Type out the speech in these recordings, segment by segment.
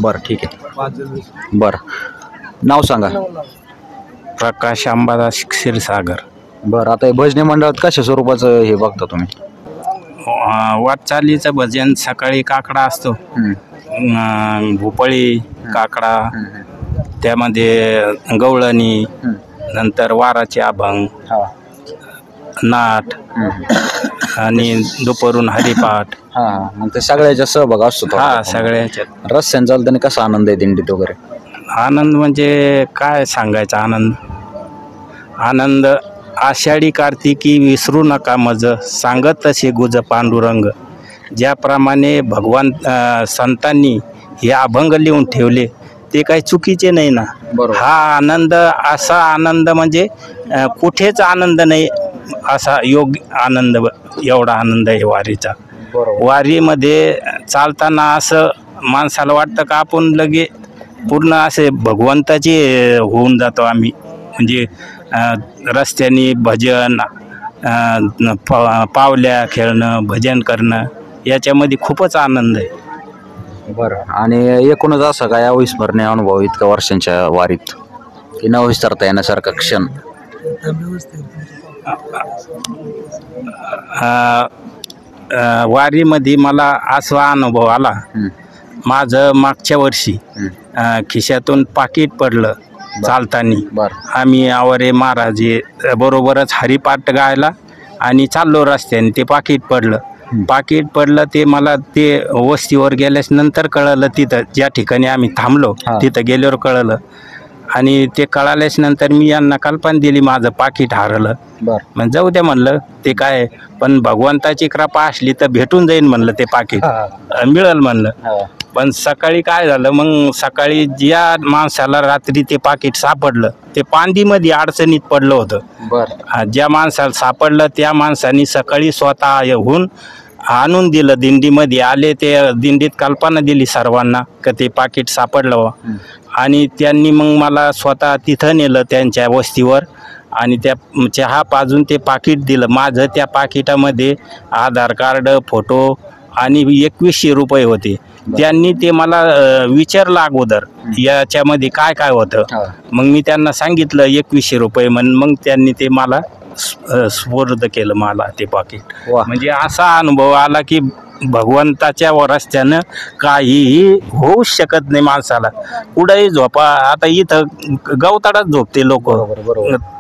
बरं ठीक आहे. बरं नाव सांगा. प्रकाश अंबादास क्षीरसागर. बरं आता हे भजनी मंडळात कशा स्वरूपाचं हे बघता तुम्ही? वाटचालीचं भजन सकाळी काकडा असतो, भोपळी काकडा, त्यामध्ये गवळणी, नंतर वाराचे अभंग, नाट आणि दुपारून हरिपाठ. मग ते सगळ्याच्या सहभाग असतो. सगळ्याच्यात. रस्त्याने चालताना कसा आनंद आहे दिंडीत वगैरे? आनंद म्हणजे काय सांगायचा आनंद. आनंद आषाढी कार्तिकी विसरू नका मज, सांगत तसे गुज पांडुरंग. ज्याप्रमाणे भगवान संतांनी हे अभंग लिहून ठेवले ते काही चुकीचे नाही ना. हा आनंद असा आनंद म्हणजे कुठेच आनंद नाही असा योग्य आनंद. एवढा आनंद आहे वारीचा. वारीमध्ये चालताना असं माणसाला वाटतं का आपण लगे पूर्ण असे भगवंताचे होऊन जातो आम्ही. म्हणजे रस्त्याने भजन, पावल्या खेळणं, भजन करणं याच्यामध्ये खूपच आनंद आहे. बरं आणि एकूणच असं काय अविस्मरणीय अनुभव इतक्या वर्षांच्या वारीत की न विसरता येण्यासारखा क्षण? वारीमध्ये मला असा अनुभव आला. माझं मागच्या वर्षी खिशातून पाकिट पडलं चालताना. आम्ही आवरे महाराजे बरोबरच हरिपाठ गायला आणि चाललो रस्त्याने. ते पाकिट पडलं ते मला ते वस्तीवर गेल्यास नंतर कळलं. तिथं ज्या ठिकाणी आम्ही थांबलो तिथं गेल्यावर कळलं. आणि ते कळाल्यास नंतर मी यांना कल्पना दिली माझं पाकिट हरलं. मग जाऊ द्या म्हणलं, ते काय पण भगवंताची कृपा असली तर भेटून जाईन म्हणलं, ते पाकिट मिळेल म्हणलं. पण सकाळी काय झालं, मग सकाळी ज्या माणसाला रात्री ते पाकिट सापडलं ते पांदीमध्ये अडचणीत पडलं होतं. ज्या माणसाला सापडलं त्या माणसाने सकाळी स्वतः येऊन आणून दिलं. दिंडीमध्ये आले, ते दिंडीत कल्पना दिली सर्वांना का ते पाकिट सापडलं. आणि त्यांनी मग मला स्वतः तिथं नेलं त्यांच्या वस्तीवर आणि त्या चहा पाजून ते पाकिट दिलं. माझं त्या पाकिटामध्ये आधार कार्ड, फोटो आणि 2100 रुपये होते. त्यांनी ते मला विचारलं अगोदर याच्यामध्ये काय काय होतं. मग मी त्यांना सांगितलं 2100 रुपये म्हणून. मग त्यांनी ते मला स्फूर्द केलं मला ते पाकिट. म्हणजे असा अनुभव आला की भगवंताच्या रस्त्यानं काहीही होऊ शकत नाही माणसाला. कुठेही झोपा, आता इथं गवताळात झोपते लोक,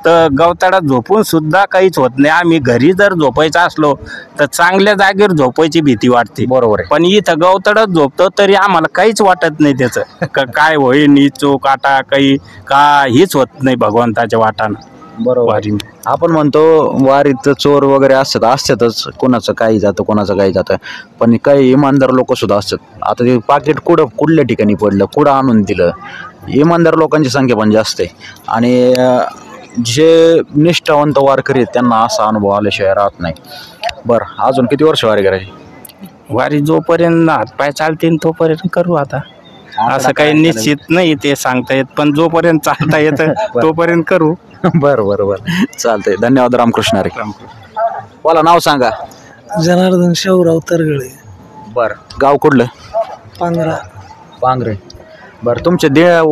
तर गवताळात झोपून सुद्धा काहीच होत नाही. आम्ही घरी जर झोपायचं असलो तर चांगल्या जागेवर झोपायची भीती वाटते. पण इथं गवताळात झोपतो तरी आम्हाला काहीच वाटत नाही त्याचं काय होईल, चोक काटा काहीच होत नाही भगवंताच्या वाटानं. आपण म्हणतो वारीत चोर वगैरे असतातच, कोणाचं काही जातं कोणाचं काही जातं, पण काही इमानदार लोक सुद्धा असतात. आता ते पाकिट कुठल्या ठिकाणी पडलं, कुठं आणून दिलं, इमानदार लोकांची संख्या पण जास्त आहे. आणि जे निष्ठावंत वारकरी आहेत त्यांना असा अनुभव आल्याशिवाय राहत नाही. बरं अजून किती वर्ष वारी करायची? वारी जोपर्यंत हातपाय चालतील तोपर्यंत करू. आता असं काही निश्चित नाही ते सांगता येत, पण जोपर्यंत चालता येतं तोपर्यंत करू. बरं चालतंय. धन्यवाद. रामकृष्ण हरी. बोला, नाव सांगा. जनार्दन शिवराव तरगळे. बरं गाव कुठलं? पांगरे. बरं तुमच्या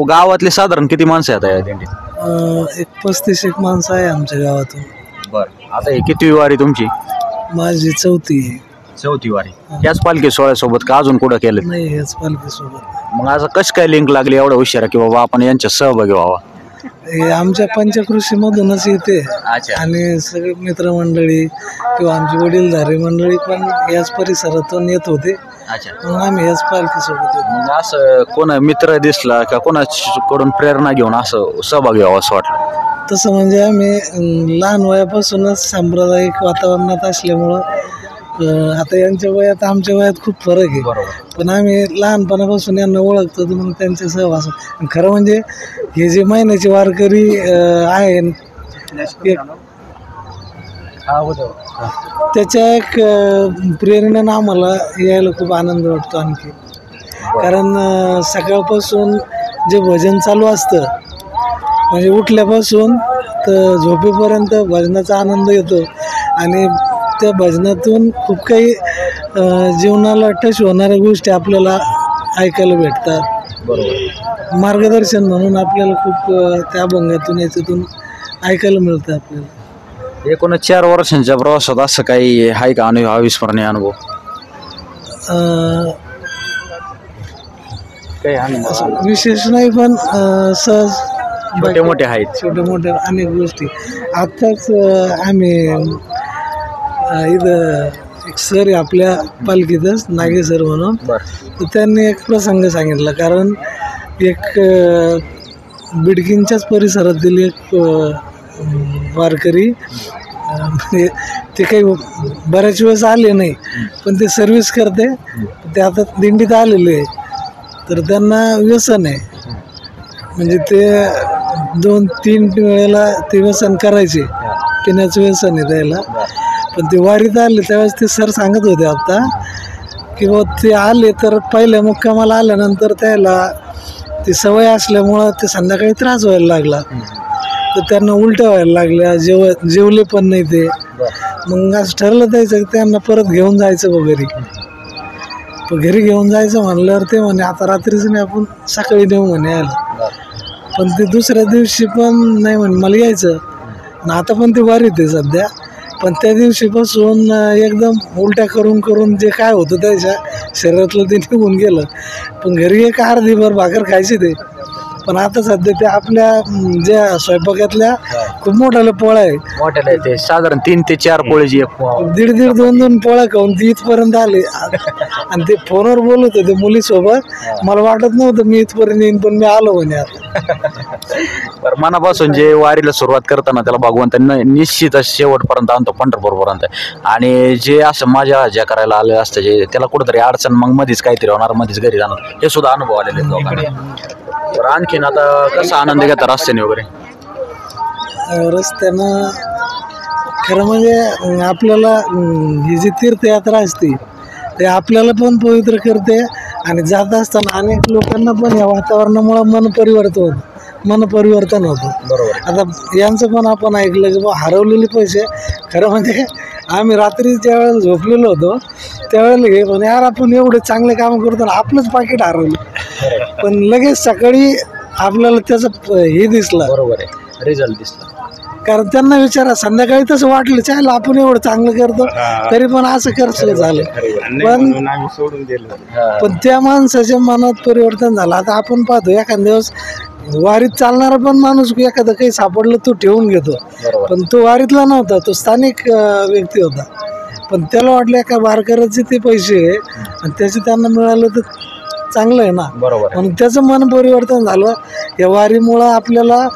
गावातले साधारण किती माणसं आहेत या दिंडीत? एक 35 माणसं आहे आमच्या गावातून. बरं आता हे किती वारी तुमची? माझी चौथी वारी. याच पालखी सोहळ्यासोबत का अजून कुठं केलं? नाही, याच पालखी सोबत. मग असं कसं काय लिंक लागली एवढा हुशार की बाबा आपण यांच्या सहभागी व्हावा? हे आमच्या पंचकृषी मधूनच येते आणि सगळे मित्रमंडळी किंवा आमची वडीलधारी मंडळी पण याच परिसरातून येत होते. मग आम्ही याच पालखी सोबत येतो. मग असं कोणा मित्र दिसला का कोणाकडून प्रेरणा घेऊन असं सहभागी व्हावं असं वाटलं? तसं म्हणजे आम्ही लहान वयापासूनच सांप्रदायिक वातावरणात असल्यामुळं आता यांच्या वयात आमच्या वयात खूप फरक आहे, पण आम्ही लहानपणापासून यांना ओळखतो म्हणून त्यांच्या सहवास. खरं म्हणजे हे जे महिन्याचे वारकरी आहे त्याच्या एक प्रेरणेनं आम्हाला यायला खूप आनंद वाटतो आणखी. कारण सकाळपासून जे भजन चालू असतं म्हणजे उठल्यापासून तर झोपेपर्यंत भजनाचा आनंद येतो आणि त्या भजनातून खूप काही जीवनाला टच होणाऱ्या गोष्टी आपल्याला ऐकायला भेटतात. बरोबर. मार्गदर्शन म्हणून आपल्याला खूप त्या अभंगातून याच्यातून ऐकायला मिळतं आपल्याला. एकूणच 4 वर्षांच्या प्रवासात असं काही आहे का अविस्मरणीय अनुभव? काही असं विशेष नाही, पण सहज छोटे मोठे आहेत. छोट्या मोठ्या अनेक गोष्टी. आत्ताच आम्ही इथं एक सर आहे आपल्या पालखीतच, नागे सर म्हणून, तर त्यांनी एक प्रसंग सांगितला. कारण एक बिडकींच्याच परिसरातील एक वारकरी, ते काही बऱ्याच वेळेस आले नाही, पण ते सर्व्हिस करते, ते आता दिंडीत आलेले आहे. तर त्यांना व्यसन आहे, म्हणजे ते 2-3 वेळेला ते व्यसन करायचे, पिण्याचं व्यसन आहे त्याला. पण ते वारीत आले त्यावेळेस ते सर सांगत होते आता की बा ते आले तर पहिल्या मुक्कामाला आल्यानंतर त्याला ती सवय असल्यामुळं ते संध्याकाळी त्रास व्हायला लागला, तर त्यांना उलट्या व्हायला लागल्या, जेवले पण नाही ते. मग असं ठरलं द्यायचं की त्यांना परत घेऊन जायचं वगैरे. पण घरी घेऊन जायचं म्हणल्यावर ते म्हणे आता रात्रीच नाही, आपण सकाळी नेऊ म्हणे यायला. पण ते दुसऱ्या दिवशी पण नाही म्हणे मला यायचं ना. आता पण ते वारीत आहे सध्या, पण त्या दिवशीपासून एकदम उलट्या करून करून जे काय होतं त्याच्या शरीरातलं ते निघून गेलं. पण घरी एक अर्धीभर भाकर खायची ते. पण आता सध्या ते आपल्या ज्या स्वयंपाकातल्या खूप मोठ्याला पोळ्या आहे, मोठ्याला ते साधारण 3 ते 4 पोळीची एक 1.5 2 पोळ्या खाऊन ती इथपर्यंत आले. आणि ते फोनवर बोलत होते मुलीसोबत, मला वाटत नव्हतं मी इथपर्यंत येईन, पण मी आलो म्हणे आता. बरं, मनापासून जे वारीला सुरुवात करताना त्याला भगवंत निश्चितच शेवटपर्यंत आणतो, पंढरपूरपर्यंत. आणि जे असं माझ्या ज्या करायला आले असतं जे त्याला कुठंतरी अडचण, मग मध्येच काहीतरी होणार, मध्येच घरी जाणार, हे सुद्धा अनुभव आलेले आहेत लोकांना. बरं, आणखीन आता कसा आनंद घेतात रस्त्याने वगैरे? रस्त्यानं खरं म्हणजे आपल्याला ही जी तीर्थयात्रा असते ते आपल्याला पण पवित्र करते, आणि जात असताना अनेक लोकांना पण या वातावरणामुळे मन परिवर्तन होतं. बरोबर. आता यांचं पण आपण ऐकलं की बा हरवलेले पैसे, खरं म्हणजे आम्ही रात्री ज्या वेळेला झोपलेलो होतो त्यावेळेला हे पण यार आपण एवढे चांगले काम करतो ना, आपलंच पाकिट हरवलं. पण लगेच सकाळी आपल्याला त्याचं हे दिसलं, बरोबर आहे, रिझल्ट दिसला. कारण त्यांना विचारा संध्याकाळी तसं वाटलं चाल आपण एवढं चांगलं करतो तरी पण असं खर्च झालं. पण त्या माणसाच्या मनात परिवर्तन झालं. आता आपण पाहतो एखाद्या दिवस वारीत चालणारा पण माणूस एखादं काही सापडलं तो ठेवून घेतो, पण तो वारीतला नव्हता, तो स्थानिक व्यक्ती होता. पण त्याला वाटलं एका वारकऱ्याचे ते पैसे आणि त्याचे त्यांना मिळालं तर चांगलं आहे ना. बरोबर. म्हणून त्याचं मन परिवर्तन झालं. या वारीमुळं आपल्याला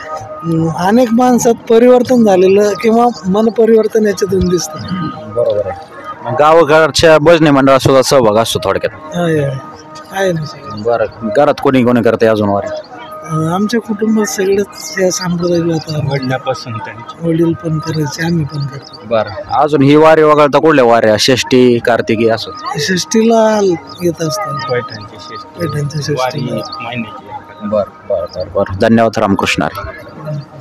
अनेक माणसात परिवर्तन झालेलं किंवा मन परिवर्तन याच्यातून दिसतं. बरोबर आहे. गावाकडच्या भजनी मंडळात सुद्धा सहभाग असतो थोडक्यात? आहे ना. बरं, घरात कोणी करते अजून वारी? आमच्या कुटुंबात सगळेच या सांप्रदायिक वातावरण, वडिलापासून वडील पण करायचे, आम्ही पण करतो. बरं, अजून ही वारी वगळता कुठल्या वाऱ्या, षष्टी, कार्तिकी असं? षष्टीला येत असतात, पैठणची पैठणच्या षष्टीला. महिन्याची. बरं बरं बरं बरं. धन्यवाद रामकृष्ण हरी.